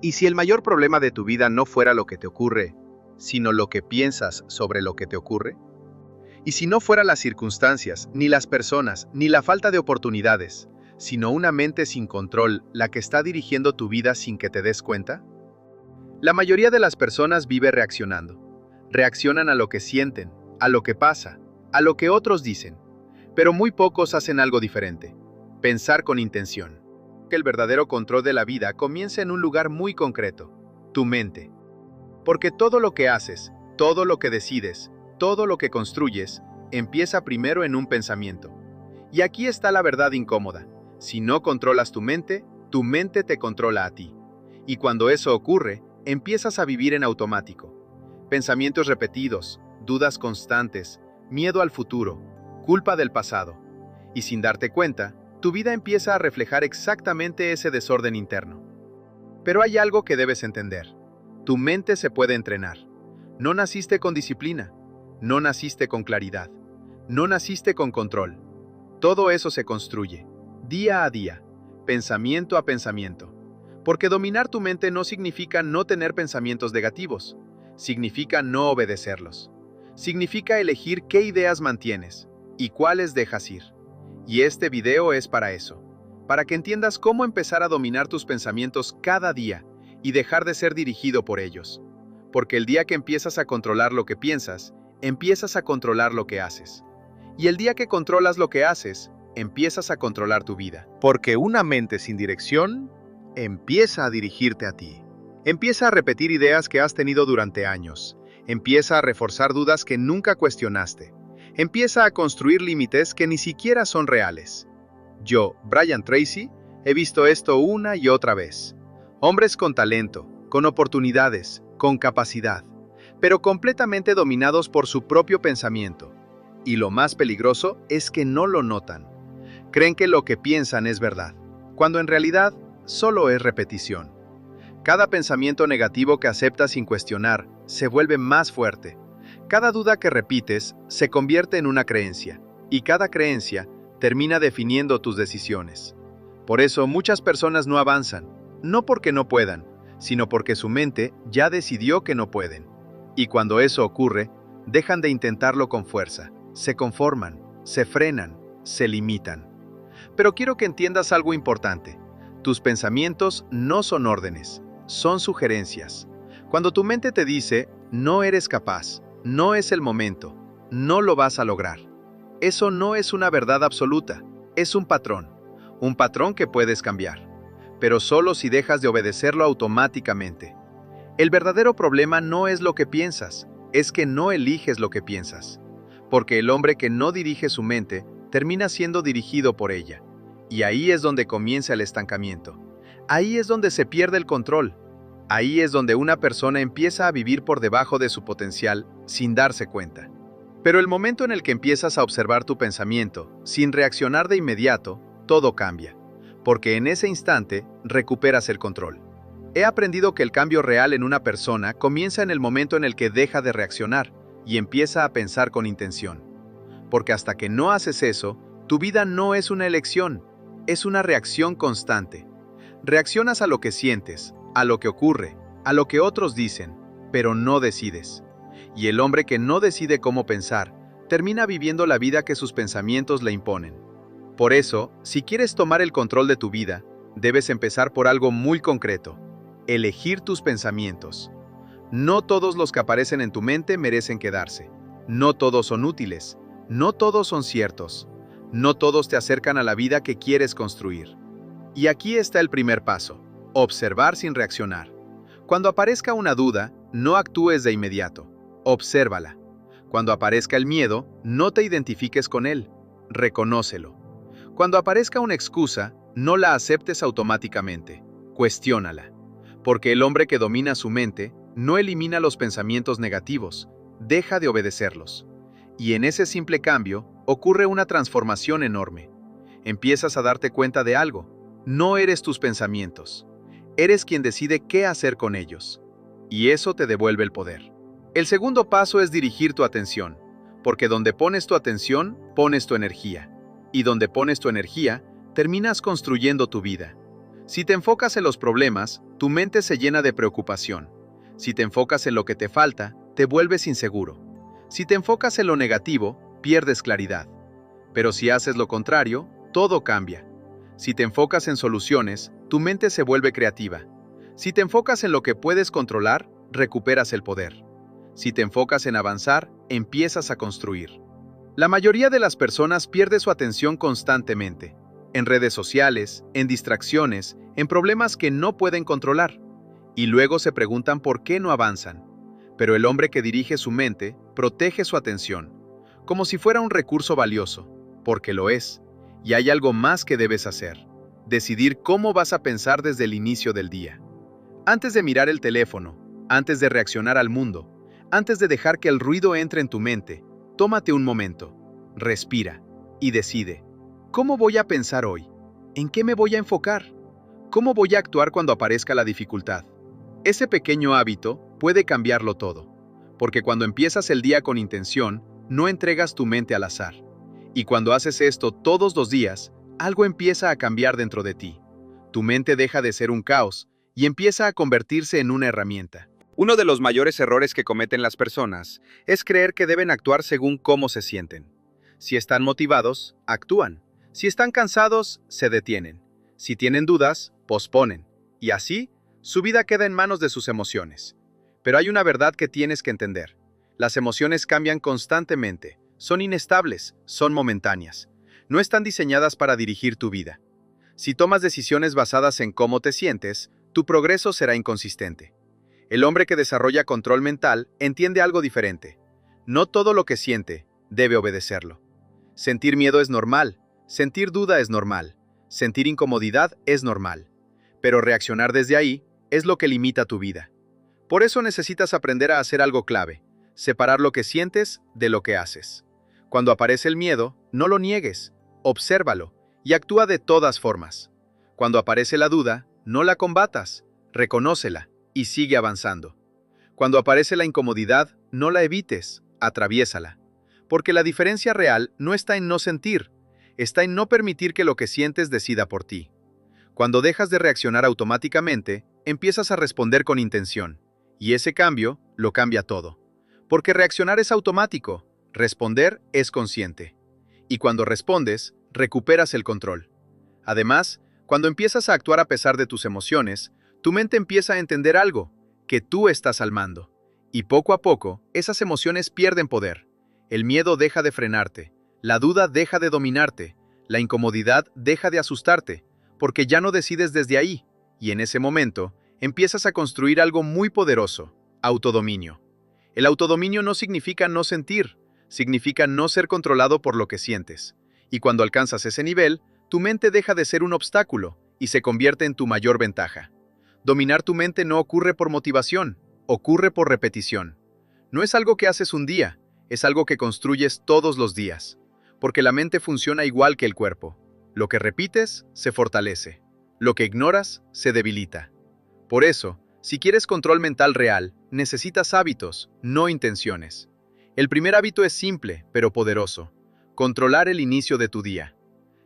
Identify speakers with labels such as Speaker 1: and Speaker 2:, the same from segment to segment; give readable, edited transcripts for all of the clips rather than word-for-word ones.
Speaker 1: ¿Y si el mayor problema de tu vida no fuera lo que te ocurre, sino lo que piensas sobre lo que te ocurre? ¿Y si no fueran las circunstancias, ni las personas, ni la falta de oportunidades, sino una mente sin control la que está dirigiendo tu vida sin que te des cuenta? La mayoría de las personas vive reaccionando. Reaccionan a lo que sienten, a lo que pasa, a lo que otros dicen. Pero muy pocos hacen algo diferente. Pensar con intención. Que el verdadero control de la vida comienza en un lugar muy concreto, tu mente. Porque todo lo que haces, todo lo que decides, todo lo que construyes, empieza primero en un pensamiento. Y aquí está la verdad incómoda. Si no controlas tu mente te controla a ti. Y cuando eso ocurre, empiezas a vivir en automático. Pensamientos repetidos, dudas constantes, miedo al futuro, culpa del pasado. Y sin darte cuenta, tu vida empieza a reflejar exactamente ese desorden interno. Pero hay algo que debes entender. Tu mente se puede entrenar. No naciste con disciplina, no naciste con claridad, no naciste con control. Todo eso se construye, día a día, pensamiento a pensamiento. Porque dominar tu mente no significa no tener pensamientos negativos, significa no obedecerlos. Significa elegir qué ideas mantienes y cuáles dejas ir. Y este video es para eso, para que entiendas cómo empezar a dominar tus pensamientos cada día y dejar de ser dirigido por ellos. Porque el día que empiezas a controlar lo que piensas, empiezas a controlar lo que haces. Y el día que controlas lo que haces, empiezas a controlar tu vida. Porque una mente sin dirección empieza a dirigirte a ti. Empieza a repetir ideas que has tenido durante años. Empieza a reforzar dudas que nunca cuestionaste. Empieza a construir límites que ni siquiera son reales. Yo, Brian Tracy, he visto esto una y otra vez. Hombres con talento, con oportunidades, con capacidad, pero completamente dominados por su propio pensamiento. Y lo más peligroso es que no lo notan. Creen que lo que piensan es verdad, cuando en realidad solo es repetición. Cada pensamiento negativo que aceptas sin cuestionar se vuelve más fuerte. Cada duda que repites se convierte en una creencia, y cada creencia termina definiendo tus decisiones. Por eso muchas personas no avanzan, no porque no puedan, sino porque su mente ya decidió que no pueden. Y cuando eso ocurre, dejan de intentarlo con fuerza, se conforman, se frenan, se limitan. Pero quiero que entiendas algo importante. Tus pensamientos no son órdenes, son sugerencias. Cuando tu mente te dice, no eres capaz, no es el momento, no lo vas a lograr. Eso no es una verdad absoluta, es un patrón que puedes cambiar, pero solo si dejas de obedecerlo automáticamente. El verdadero problema no es lo que piensas, es que no eliges lo que piensas, porque el hombre que no dirige su mente termina siendo dirigido por ella, y ahí es donde comienza el estancamiento. Ahí es donde se pierde el control. Ahí es donde una persona empieza a vivir por debajo de su potencial sin darse cuenta. Pero el momento en el que empiezas a observar tu pensamiento, sin reaccionar de inmediato, todo cambia. Porque en ese instante recuperas el control. He aprendido que el cambio real en una persona comienza en el momento en el que deja de reaccionar y empieza a pensar con intención. Porque hasta que no haces eso, tu vida no es una elección, es una reacción constante. Reaccionas a lo que sientes, a lo que ocurre, a lo que otros dicen, pero no decides. Y el hombre que no decide cómo pensar, termina viviendo la vida que sus pensamientos le imponen. Por eso, si quieres tomar el control de tu vida, debes empezar por algo muy concreto: elegir tus pensamientos. No todos los que aparecen en tu mente merecen quedarse. No todos son útiles. No todos son ciertos. No todos te acercan a la vida que quieres construir. Y aquí está el primer paso: observar sin reaccionar. Cuando aparezca una duda, no actúes de inmediato. Obsérvala. Cuando aparezca el miedo, no te identifiques con él. Reconócelo. Cuando aparezca una excusa, no la aceptes automáticamente. Cuestiónala. Porque el hombre que domina su mente no elimina los pensamientos negativos, deja de obedecerlos. Y en ese simple cambio ocurre una transformación enorme. Empiezas a darte cuenta de algo. No eres tus pensamientos. Eres quien decide qué hacer con ellos. Y eso te devuelve el poder. El segundo paso es dirigir tu atención, porque donde pones tu atención, pones tu energía. Y donde pones tu energía, terminas construyendo tu vida. Si te enfocas en los problemas, tu mente se llena de preocupación. Si te enfocas en lo que te falta, te vuelves inseguro. Si te enfocas en lo negativo, pierdes claridad. Pero si haces lo contrario, todo cambia. Si te enfocas en soluciones, tu mente se vuelve creativa. Si te enfocas en lo que puedes controlar, recuperas el poder. Si te enfocas en avanzar, empiezas a construir. La mayoría de las personas pierde su atención constantemente, en redes sociales, en distracciones, en problemas que no pueden controlar, y luego se preguntan por qué no avanzan. Pero el hombre que dirige su mente protege su atención, como si fuera un recurso valioso, porque lo es, y hay algo más que debes hacer: decidir cómo vas a pensar desde el inicio del día. Antes de mirar el teléfono, antes de reaccionar al mundo, antes de dejar que el ruido entre en tu mente, tómate un momento, respira y decide: ¿cómo voy a pensar hoy? ¿En qué me voy a enfocar? ¿Cómo voy a actuar cuando aparezca la dificultad? Ese pequeño hábito puede cambiarlo todo, porque cuando empiezas el día con intención, no entregas tu mente al azar. Y cuando haces esto todos los días, algo empieza a cambiar dentro de ti. Tu mente deja de ser un caos y empieza a convertirse en una herramienta. Uno de los mayores errores que cometen las personas es creer que deben actuar según cómo se sienten. Si están motivados, actúan. Si están cansados, se detienen. Si tienen dudas, posponen. Y así, su vida queda en manos de sus emociones. Pero hay una verdad que tienes que entender. Las emociones cambian constantemente, son inestables, son momentáneas. No están diseñadas para dirigir tu vida. Si tomas decisiones basadas en cómo te sientes, tu progreso será inconsistente. El hombre que desarrolla control mental entiende algo diferente. No todo lo que siente debe obedecerlo. Sentir miedo es normal, sentir duda es normal, sentir incomodidad es normal. Pero reaccionar desde ahí es lo que limita tu vida. Por eso necesitas aprender a hacer algo clave: separar lo que sientes de lo que haces. Cuando aparece el miedo, no lo niegues, obsérvalo y actúa de todas formas. Cuando aparece la duda, no la combatas, reconócela y sigue avanzando. Cuando aparece la incomodidad, no la evites, atraviésala. Porque la diferencia real no está en no sentir, está en no permitir que lo que sientes decida por ti. Cuando dejas de reaccionar automáticamente, empiezas a responder con intención. Y ese cambio lo cambia todo. Porque reaccionar es automático, responder es consciente. Y cuando respondes, recuperas el control. Además, cuando empiezas a actuar a pesar de tus emociones, tu mente empieza a entender algo: que tú estás al mando. Y poco a poco, esas emociones pierden poder. El miedo deja de frenarte, la duda deja de dominarte, la incomodidad deja de asustarte, porque ya no decides desde ahí, y en ese momento, empiezas a construir algo muy poderoso: autodominio. El autodominio no significa no sentir, significa no ser controlado por lo que sientes. Y cuando alcanzas ese nivel, tu mente deja de ser un obstáculo y se convierte en tu mayor ventaja. Dominar tu mente no ocurre por motivación, ocurre por repetición. No es algo que haces un día, es algo que construyes todos los días. Porque la mente funciona igual que el cuerpo. Lo que repites, se fortalece. Lo que ignoras, se debilita. Por eso, si quieres control mental real, necesitas hábitos, no intenciones. El primer hábito es simple, pero poderoso: controlar el inicio de tu día.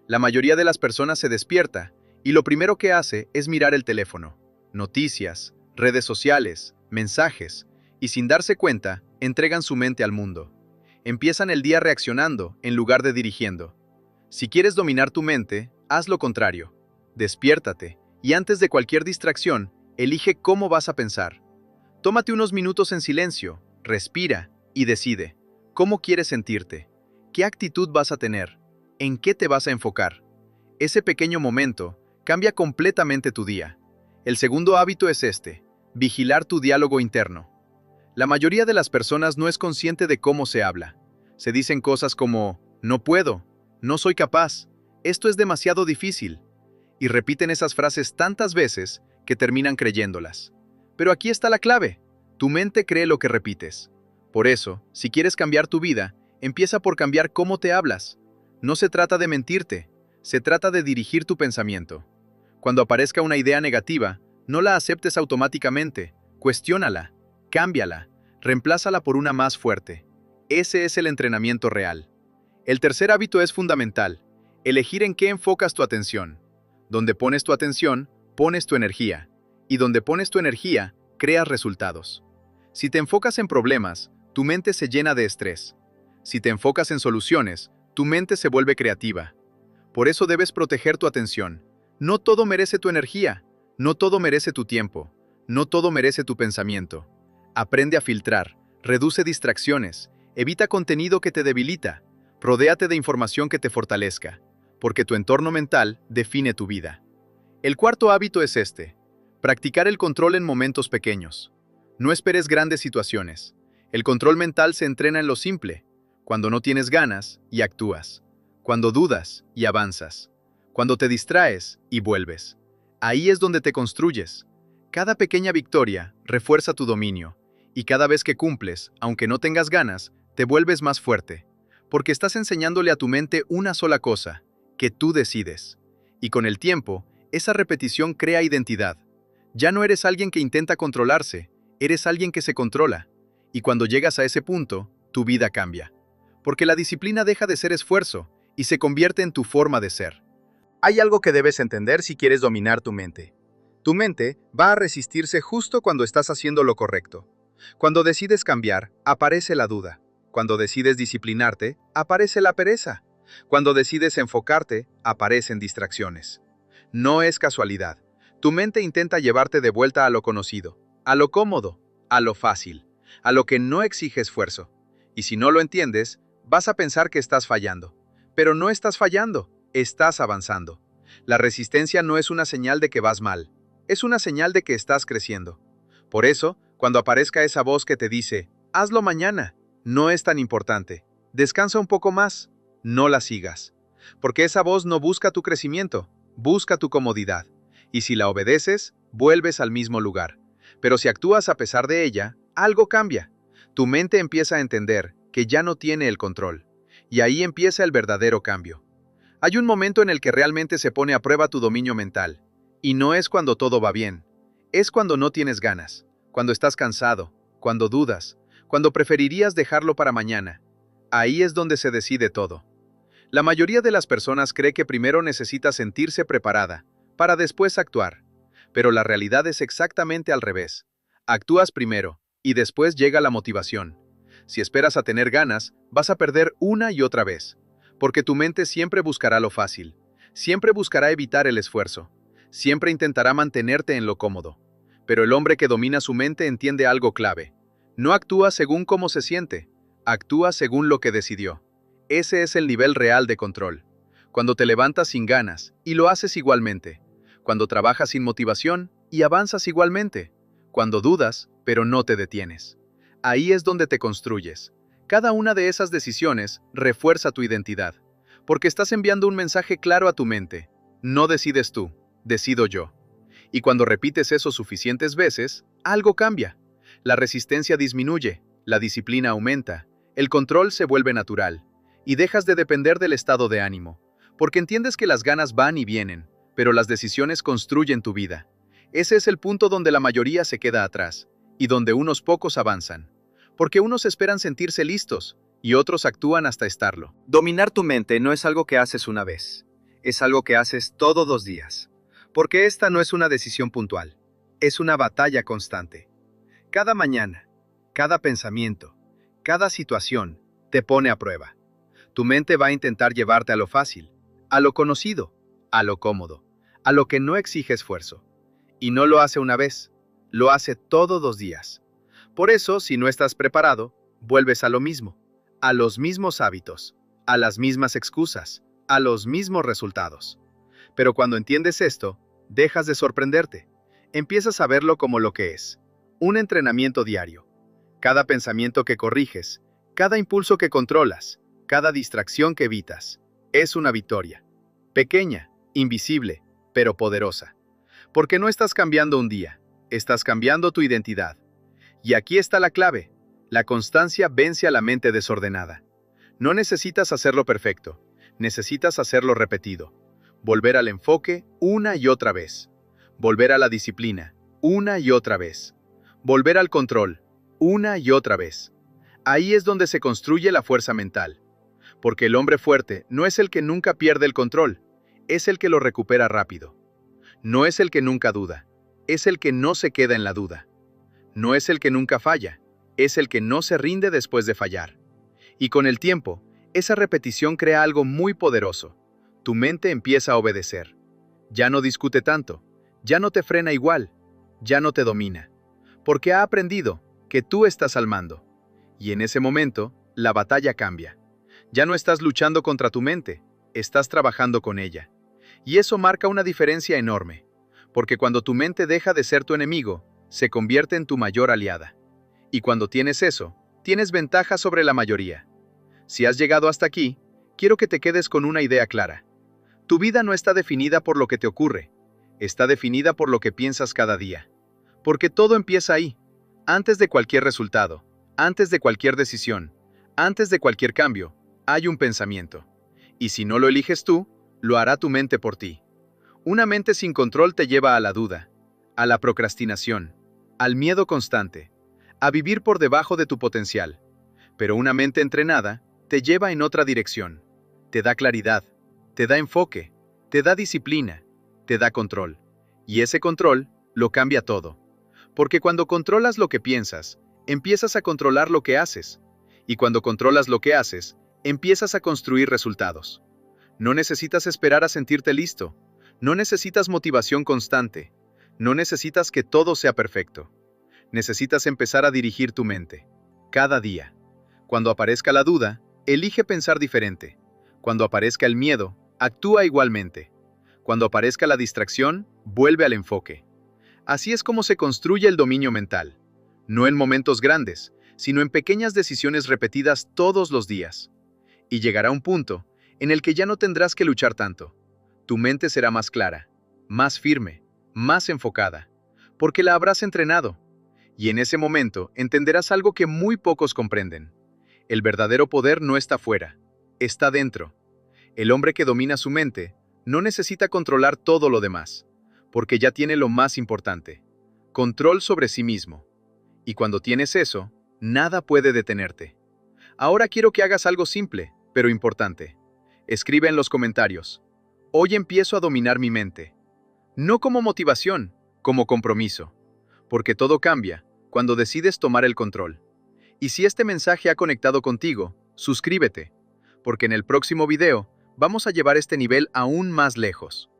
Speaker 1: La mayoría de las personas se despierta y lo primero que hace es mirar el teléfono. Noticias, redes sociales, mensajes, y sin darse cuenta, entregan su mente al mundo. Empiezan el día reaccionando en lugar de dirigiendo. Si quieres dominar tu mente, haz lo contrario. Despiértate, y antes de cualquier distracción, elige cómo vas a pensar. Tómate unos minutos en silencio, respira y decide: ¿cómo quieres sentirte? ¿Qué actitud vas a tener? ¿En qué te vas a enfocar? Ese pequeño momento cambia completamente tu día. El segundo hábito es este: vigilar tu diálogo interno. La mayoría de las personas no es consciente de cómo se habla. Se dicen cosas como: no puedo, no soy capaz, esto es demasiado difícil. Y repiten esas frases tantas veces que terminan creyéndolas. Pero aquí está la clave: tu mente cree lo que repites. Por eso, si quieres cambiar tu vida, empieza por cambiar cómo te hablas. No se trata de mentirte, se trata de dirigir tu pensamiento. Cuando aparezca una idea negativa, no la aceptes automáticamente, cuestiónala, cámbiala, reemplázala por una más fuerte. Ese es el entrenamiento real. El tercer hábito es fundamental: elegir en qué enfocas tu atención. Donde pones tu atención, pones tu energía. Y donde pones tu energía, creas resultados. Si te enfocas en problemas, tu mente se llena de estrés. Si te enfocas en soluciones, tu mente se vuelve creativa. Por eso debes proteger tu atención. No todo merece tu energía, no todo merece tu tiempo, no todo merece tu pensamiento. Aprende a filtrar, reduce distracciones, evita contenido que te debilita, rodéate de información que te fortalezca, porque tu entorno mental define tu vida. El cuarto hábito es este: practicar el control en momentos pequeños. No esperes grandes situaciones. El control mental se entrena en lo simple, cuando no tienes ganas y actúas, cuando dudas y avanzas, cuando te distraes y vuelves. Ahí es donde te construyes. Cada pequeña victoria refuerza tu dominio, y cada vez que cumples, aunque no tengas ganas, te vuelves más fuerte, porque estás enseñándole a tu mente una sola cosa, que tú decides. Y con el tiempo, esa repetición crea identidad. Ya no eres alguien que intenta controlarse, eres alguien que se controla. Y cuando llegas a ese punto, tu vida cambia. Porque la disciplina deja de ser esfuerzo y se convierte en tu forma de ser. Hay algo que debes entender si quieres dominar tu mente. Tu mente va a resistirse justo cuando estás haciendo lo correcto. Cuando decides cambiar, aparece la duda. Cuando decides disciplinarte, aparece la pereza. Cuando decides enfocarte, aparecen distracciones. No es casualidad. Tu mente intenta llevarte de vuelta a lo conocido, a lo cómodo, a lo fácil, a lo que no exige esfuerzo. Y si no lo entiendes, vas a pensar que estás fallando. Pero no estás fallando, estás avanzando. La resistencia no es una señal de que vas mal, es una señal de que estás creciendo. Por eso, cuando aparezca esa voz que te dice, hazlo mañana, no es tan importante, descansa un poco más, no la sigas. Porque esa voz no busca tu crecimiento, busca tu comodidad. Y si la obedeces, vuelves al mismo lugar. Pero si actúas a pesar de ella, algo cambia. Tu mente empieza a entender que ya no tiene el control. Y ahí empieza el verdadero cambio. Hay un momento en el que realmente se pone a prueba tu dominio mental. Y no es cuando todo va bien. Es cuando no tienes ganas, cuando estás cansado, cuando dudas, cuando preferirías dejarlo para mañana. Ahí es donde se decide todo. La mayoría de las personas cree que primero necesita sentirse preparada, para después actuar. Pero la realidad es exactamente al revés. Actúas primero, y después llega la motivación. Si esperas a tener ganas, vas a perder una y otra vez. Porque tu mente siempre buscará lo fácil. Siempre buscará evitar el esfuerzo. Siempre intentará mantenerte en lo cómodo. Pero el hombre que domina su mente entiende algo clave. No actúa según cómo se siente, actúa según lo que decidió. Ese es el nivel real de control. Cuando te levantas sin ganas, y lo haces igualmente. Cuando trabajas sin motivación, y avanzas igualmente. Cuando dudas, pero no te detienes. Ahí es donde te construyes. Cada una de esas decisiones refuerza tu identidad. Porque estás enviando un mensaje claro a tu mente. No decides tú, decido yo. Y cuando repites eso suficientes veces, algo cambia. La resistencia disminuye, la disciplina aumenta, el control se vuelve natural, y dejas de depender del estado de ánimo, porque entiendes que las ganas van y vienen, pero las decisiones construyen tu vida. Ese es el punto donde la mayoría se queda atrás, y donde unos pocos avanzan, porque unos esperan sentirse listos, y otros actúan hasta estarlo. Dominar tu mente no es algo que haces una vez, es algo que haces todos los días. Porque esta no es una decisión puntual, es una batalla constante. Cada mañana, cada pensamiento, cada situación te pone a prueba. Tu mente va a intentar llevarte a lo fácil, a lo conocido, a lo cómodo, a lo que no exige esfuerzo. Y no lo hace una vez, lo hace todos los días. Por eso, si no estás preparado, vuelves a lo mismo, a los mismos hábitos, a las mismas excusas, a los mismos resultados. Pero cuando entiendes esto, dejas de sorprenderte. Empiezas a verlo como lo que es. Un entrenamiento diario. Cada pensamiento que corriges, cada impulso que controlas, cada distracción que evitas, es una victoria. Pequeña, invisible, pero poderosa. Porque no estás cambiando un día, estás cambiando tu identidad. Y aquí está la clave. La constancia vence a la mente desordenada. No necesitas hacerlo perfecto, necesitas hacerlo repetido. Volver al enfoque una y otra vez. Volver a la disciplina una y otra vez. Volver al control una y otra vez. Ahí es donde se construye la fuerza mental. Porque el hombre fuerte no es el que nunca pierde el control, es el que lo recupera rápido. No es el que nunca duda, es el que no se queda en la duda. No es el que nunca falla, es el que no se rinde después de fallar. Y con el tiempo, esa repetición crea algo muy poderoso. Tu mente empieza a obedecer. Ya no discute tanto, ya no te frena igual, ya no te domina. Porque ha aprendido que tú estás al mando. Y en ese momento, la batalla cambia. Ya no estás luchando contra tu mente, estás trabajando con ella. Y eso marca una diferencia enorme. Porque cuando tu mente deja de ser tu enemigo, se convierte en tu mayor aliada. Y cuando tienes eso, tienes ventaja sobre la mayoría. Si has llegado hasta aquí, quiero que te quedes con una idea clara. Tu vida no está definida por lo que te ocurre, está definida por lo que piensas cada día. Porque todo empieza ahí, antes de cualquier resultado, antes de cualquier decisión, antes de cualquier cambio, hay un pensamiento. Y si no lo eliges tú, lo hará tu mente por ti. Una mente sin control te lleva a la duda, a la procrastinación, al miedo constante, a vivir por debajo de tu potencial. Pero una mente entrenada te lleva en otra dirección, te da claridad, te da enfoque, te da disciplina, te da control. Y ese control lo cambia todo. Porque cuando controlas lo que piensas, empiezas a controlar lo que haces. Y cuando controlas lo que haces, empiezas a construir resultados. No necesitas esperar a sentirte listo. No necesitas motivación constante. No necesitas que todo sea perfecto. Necesitas empezar a dirigir tu mente. Cada día. Cuando aparezca la duda, elige pensar diferente. Cuando aparezca el miedo, actúa igualmente. Cuando aparezca la distracción, vuelve al enfoque. Así es como se construye el dominio mental. No en momentos grandes, sino en pequeñas decisiones repetidas todos los días. Y llegará un punto en el que ya no tendrás que luchar tanto. Tu mente será más clara, más firme, más enfocada, porque la habrás entrenado. Y en ese momento entenderás algo que muy pocos comprenden. El verdadero poder no está fuera, está dentro. El hombre que domina su mente no necesita controlar todo lo demás, porque ya tiene lo más importante, control sobre sí mismo. Y cuando tienes eso, nada puede detenerte. Ahora quiero que hagas algo simple, pero importante. Escribe en los comentarios: hoy empiezo a dominar mi mente. No como motivación, como compromiso. Porque todo cambia cuando decides tomar el control. Y si este mensaje ha conectado contigo, suscríbete, porque en el próximo video vamos a llevar este nivel aún más lejos.